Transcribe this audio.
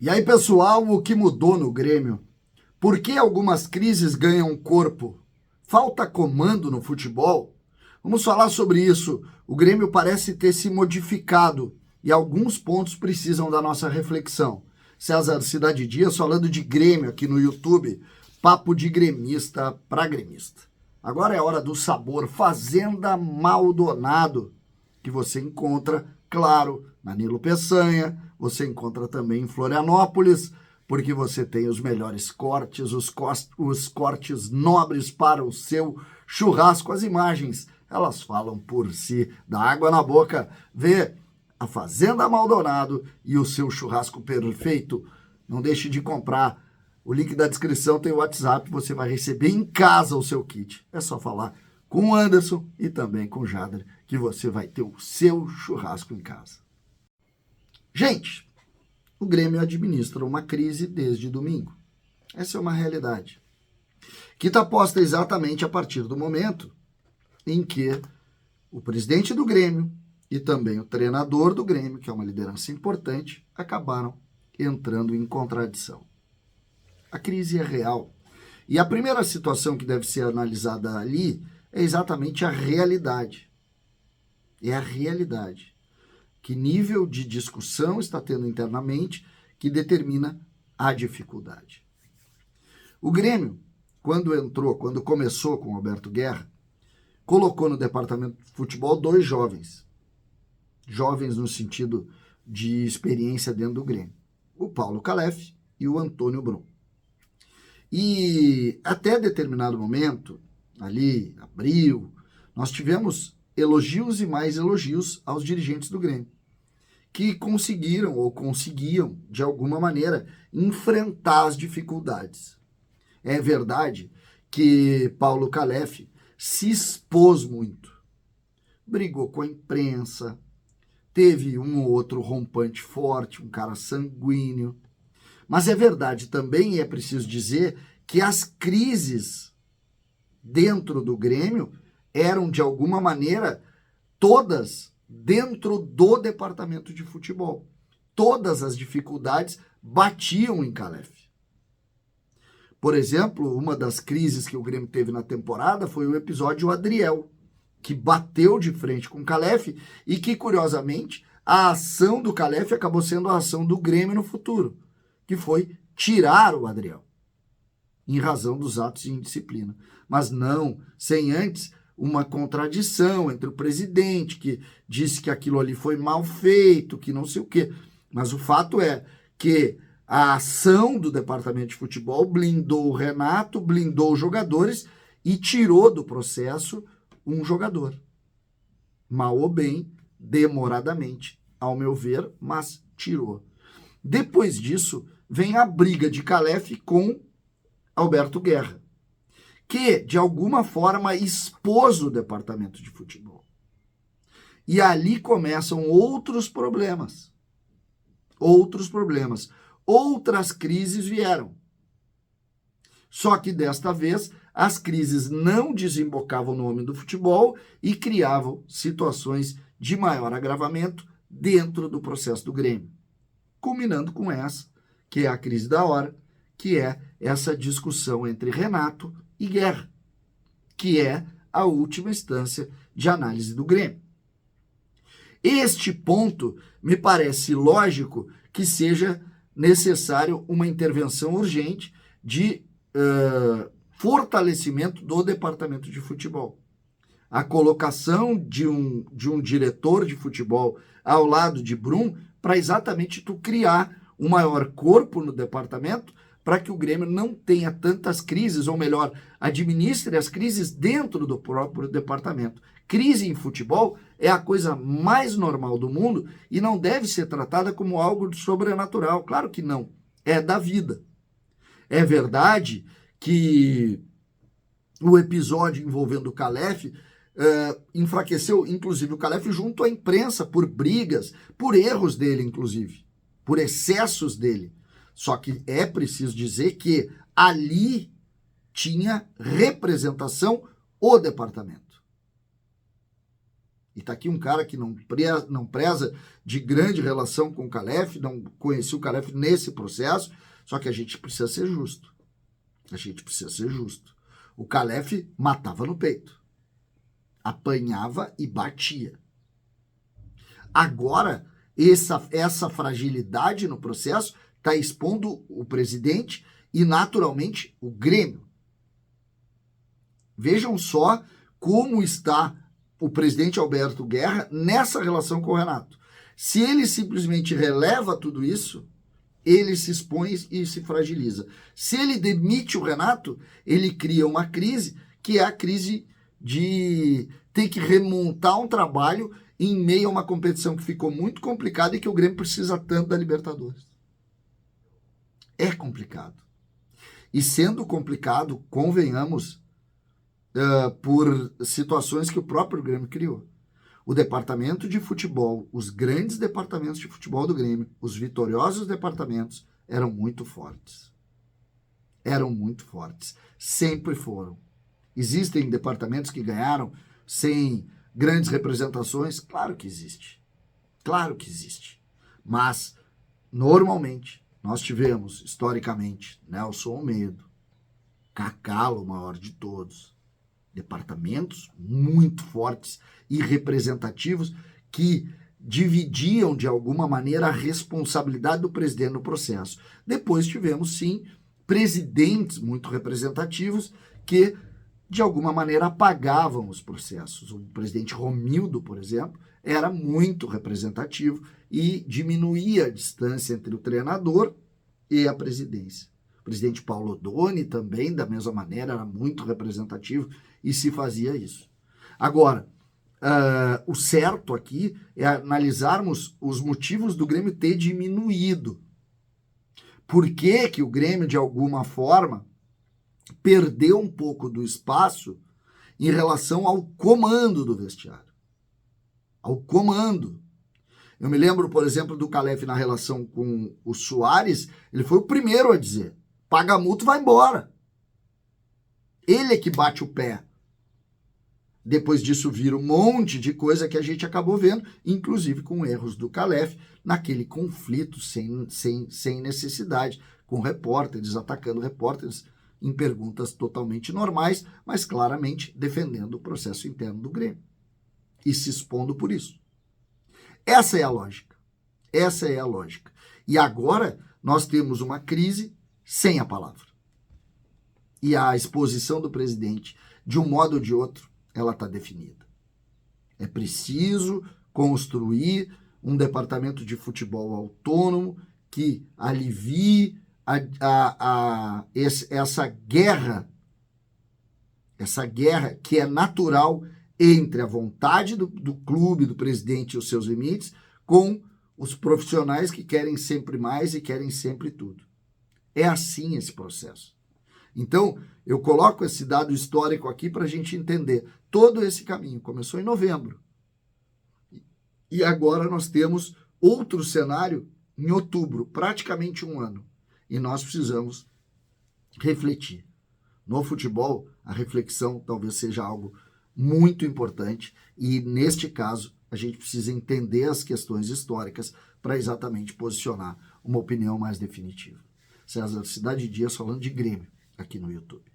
E aí, pessoal, o que mudou no Grêmio? Por que algumas crises ganham corpo? Falta comando no futebol? Vamos falar sobre isso. O Grêmio parece ter se modificado e alguns pontos precisam da nossa reflexão. César Cidade Dias falando de Grêmio aqui no YouTube. Papo de gremista para gremista. Agora é hora do sabor Fazenda Maldonado, que você encontra, claro, na Nilo Peçanha, você encontra também em Florianópolis, porque você tem os melhores cortes, os cortes nobres para o seu churrasco. As imagens, elas falam por si, dá água na boca. Vê a Fazenda Maldonado e o seu churrasco perfeito. Não deixe de comprar. O link da descrição tem o WhatsApp, você vai receber em casa o seu kit. É só falar com o Anderson e também com o Jader, que você vai ter o seu churrasco em casa. Gente, o Grêmio administra uma crise desde domingo. Essa é uma realidade, que está posta exatamente a partir do momento em que o presidente do Grêmio e também o treinador do Grêmio, que é uma liderança importante, acabaram entrando em contradição. A crise é real. E a primeira situação que deve ser analisada ali é exatamente a realidade. É a realidade. Que nível de discussão está tendo internamente que determina a dificuldade. O Grêmio, quando começou com o Alberto Guerra, colocou no departamento de futebol 2 jovens. Jovens no sentido de experiência dentro do Grêmio. O Paulo Calef e o Antônio Brum. E até determinado momento, ali, abril, nós tivemos elogios e mais elogios aos dirigentes do Grêmio, que conseguiram ou conseguiam, de alguma maneira, enfrentar as dificuldades. É verdade que Paulo Calef se expôs muito, brigou com a imprensa, teve um ou outro rompante forte, um cara sanguíneo, mas é verdade também, e é preciso dizer, que as crises dentro do Grêmio eram, de alguma maneira, todas dentro do departamento de futebol. Todas as dificuldades batiam em Calef. Por exemplo, uma das crises que o Grêmio teve na temporada foi o episódio Adriel, que bateu de frente com o Calef e que, curiosamente, a ação do Calef acabou sendo a ação do Grêmio no futuro, que foi tirar o Adriel, em razão dos atos de indisciplina. Mas não, sem antes uma contradição entre o presidente, que disse que aquilo ali foi mal feito, que não sei o quê. Mas o fato é que a ação do departamento de futebol blindou o Renato, blindou os jogadores e tirou do processo um jogador. Mal ou bem, demoradamente, ao meu ver, mas tirou. Depois disso, vem a briga de Calef com Alberto Guerra, que, de alguma forma, expôs o departamento de futebol. E ali começam outros problemas. Outras crises vieram. Só que, desta vez, as crises não desembocavam no homem do futebol e criavam situações de maior agravamento dentro do processo do Grêmio. Culminando com essa, que é a crise da hora, que é essa discussão entre Renato e Guerra, que é a última instância de análise do Grêmio. Este ponto me parece lógico que seja necessário uma intervenção urgente de fortalecimento do departamento de futebol. A colocação de um diretor de futebol ao lado de Brum para exatamente tu criar um maior corpo no departamento para que o Grêmio não tenha tantas crises, ou melhor, administre as crises dentro do próprio departamento. Crise em futebol é a coisa mais normal do mundo e não deve ser tratada como algo sobrenatural. Claro que não. É da vida. É verdade que o episódio envolvendo o Calef enfraqueceu, inclusive, o Calef junto à imprensa por brigas, por erros dele, inclusive, por excessos dele. Só que é preciso dizer que ali tinha representação o departamento. E tá aqui um cara que não preza de grande relação com o Calef, não conhecia o Calef nesse processo, só que a gente precisa ser justo. A gente precisa ser justo. O Calef matava no peito. Apanhava e batia. Agora, essa fragilidade no processo está expondo o presidente e, naturalmente, o Grêmio. Vejam só como está o presidente Alberto Guerra nessa relação com o Renato. Se ele simplesmente releva tudo isso, ele se expõe e se fragiliza. Se ele demite o Renato, ele cria uma crise, que é a crise de ter que remontar um trabalho em meio a uma competição que ficou muito complicada e que o Grêmio precisa tanto da Libertadores. É complicado. E sendo complicado, convenhamos, por situações que o próprio Grêmio criou. O departamento de futebol, os grandes departamentos de futebol do Grêmio, os vitoriosos departamentos, eram muito fortes. Eram muito fortes. Sempre foram. Existem departamentos que ganharam sem grandes representações? Claro que existe. Claro que existe. Mas, normalmente, nós tivemos, historicamente, Nelson Almeida, Cacalo, o maior de todos, departamentos muito fortes e representativos que dividiam, de alguma maneira, a responsabilidade do presidente no processo. Depois tivemos, sim, presidentes muito representativos que, de alguma maneira, apagavam os processos. O presidente Romildo, por exemplo, era muito representativo e diminuía a distância entre o treinador e a presidência. O presidente Paulo Odoni também, da mesma maneira, era muito representativo e se fazia isso. Agora, o certo aqui é analisarmos os motivos do Grêmio ter diminuído. Por que que o Grêmio, de alguma forma, perdeu um pouco do espaço em relação ao comando do vestiário? Ao comando. Eu me lembro, por exemplo, do Calef na relação com o Soares, ele foi o primeiro a dizer, paga multa e vai embora. Ele é que bate o pé. Depois disso vira um monte de coisa que a gente acabou vendo, inclusive com erros do Calef, naquele conflito sem necessidade, com repórteres, atacando repórteres em perguntas totalmente normais, mas claramente defendendo o processo interno do Grêmio e se expondo por isso. Essa é a lógica. Essa é a lógica. E agora nós temos uma crise sem a palavra. E a exposição do presidente, de um modo ou de outro, ela está definida. É preciso construir um departamento de futebol autônomo que alivie essa guerra que é natural entre a vontade do clube, do presidente e os seus limites, com os profissionais que querem sempre mais e querem sempre tudo. É assim esse processo. Então, eu coloco esse dado histórico aqui para a gente entender. Todo esse caminho começou em novembro. E agora nós temos outro cenário em outubro, praticamente um ano. E nós precisamos refletir. No futebol, a reflexão talvez seja algo muito importante. E, neste caso, a gente precisa entender as questões históricas para exatamente posicionar uma opinião mais definitiva. César Cidade Dias falando de Grêmio aqui no YouTube.